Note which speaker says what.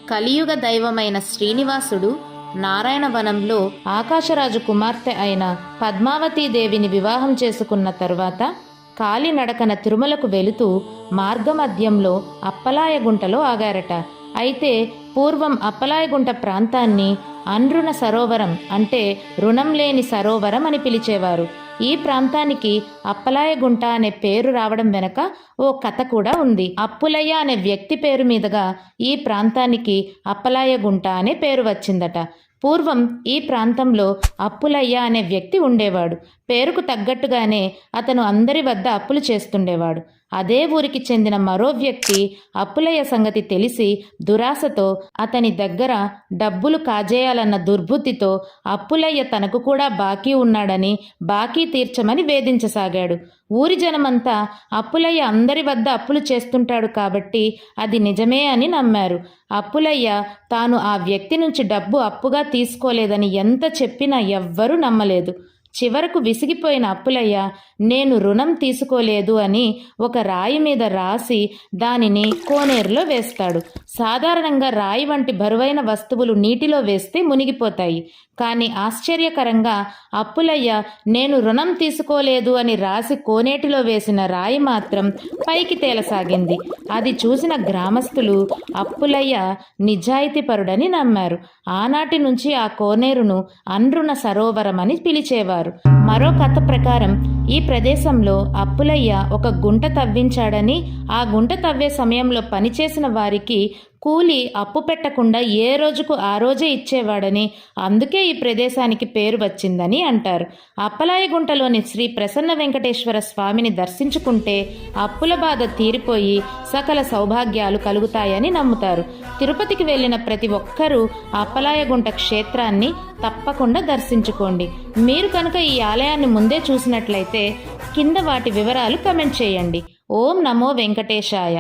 Speaker 1: కలియుగ దైవమైన శ్రీనివాసుడు నారాయణవనంలో ఆకాశరాజు కుమార్తె అయిన పద్మావతీదేవిని వివాహం చేసుకున్న తరువాత కాలినడకన తిరుమలకు వెళుతూ మార్గమధ్యంలో అప్పలాయగుంటలో ఆగారట. అయితే పూర్వం అప్పలాయగుంట ప్రాంతాన్ని అనృణ సరోవరం అంటే రుణం లేని సరోవరం అని పిలిచేవారు. ఈ ప్రాంతానికి అప్పలాయగుంట అనే పేరు రావడం వెనక ఓ కథ కూడా ఉంది. అప్పులయ్య అనే వ్యక్తి పేరు మీదుగా ఈ ప్రాంతానికి అప్పలాయగుంట అనే పేరు వచ్చిందట. పూర్వం ఈ ప్రాంతంలో అప్పులయ్య అనే వ్యక్తి ఉండేవాడు. పేరుకు తగ్గట్టుగానే అతను అందరి వద్ద అప్పులు చేస్తుండేవాడు. అదే ఊరికి చెందిన మరో వ్యక్తి అప్పులయ్య సంగతి తెలిసి దురాశతో అతని దగ్గర డబ్బులు కాజేయాలన్న దుర్బుద్ధితో అప్పులయ్య తనకు కూడా బాకీ ఉన్నాడని బాకీ తీర్చమని వేధించసాగాడు. ఊరి జనమంతా అప్పులయ్య అందరి వద్ద అప్పులు చేస్తుంటాడు కాబట్టి అది నిజమే అని నమ్మారు. అప్పులయ్య తాను ఆ వ్యక్తి నుంచి డబ్బు అప్పుగా తీసుకోలేదని ఎంత చెప్పినా ఎవ్వరూ నమ్మలేదు. చివరకు విసిగిపోయిన అప్పులయ్య నేను రుణం తీసుకోలేదు అని ఒక రాయి మీద రాసి దానిని కోనేరులో వేస్తాడు. సాధారణంగా రాయి వంటి బరువైన వస్తువులు నీటిలో వేస్తే మునిగిపోతాయి. కానీ ఆశ్చర్యకరంగా అప్పులయ్య నేను రుణం తీసుకోలేదు అని రాసి కోనేటిలో వేసిన రాయి మాత్రం పైకి తేలసాగింది. అది చూసిన గ్రామస్తులు అప్పులయ్య నిజాయితీపరుడని నమ్మారు. ఆనాటి నుంచి ఆ కోనేరును అనృణ సరోవరం అని పిలిచేవారు. మరో కథ ప్రకారం ఈ ప్రదేశంలో అప్పులయ్య ఒక గుంట తవ్వించాడని, ఆ గుంట తవ్వే సమయంలో పనిచేసిన వారికి కూలి అప్పు పెట్టకుండా ఏ రోజుకు ఆ రోజే ఇచ్చేవాడని, అందుకే ఈ ప్రదేశానికి పేరు వచ్చిందని అంటారు. అప్పలాయగుంటలోని శ్రీ ప్రసన్న వెంకటేశ్వర స్వామిని దర్శించుకుంటే అప్పుల బాధ తీరిపోయి సకల సౌభాగ్యాలు కలుగుతాయని నమ్ముతారు. తిరుపతికి వెళ్ళిన ప్రతి ఒక్కరూ అప్పలాయగుంట క్షేత్రాన్ని తప్పకుండా దర్శించుకోండి. మీరు కనుక ఈ ఆలయాన్ని ముందే చూసినట్లయితే కింద వాటి వివరాలు కమెంట్ చేయండి. ఓం నమో వెంకటేశాయ.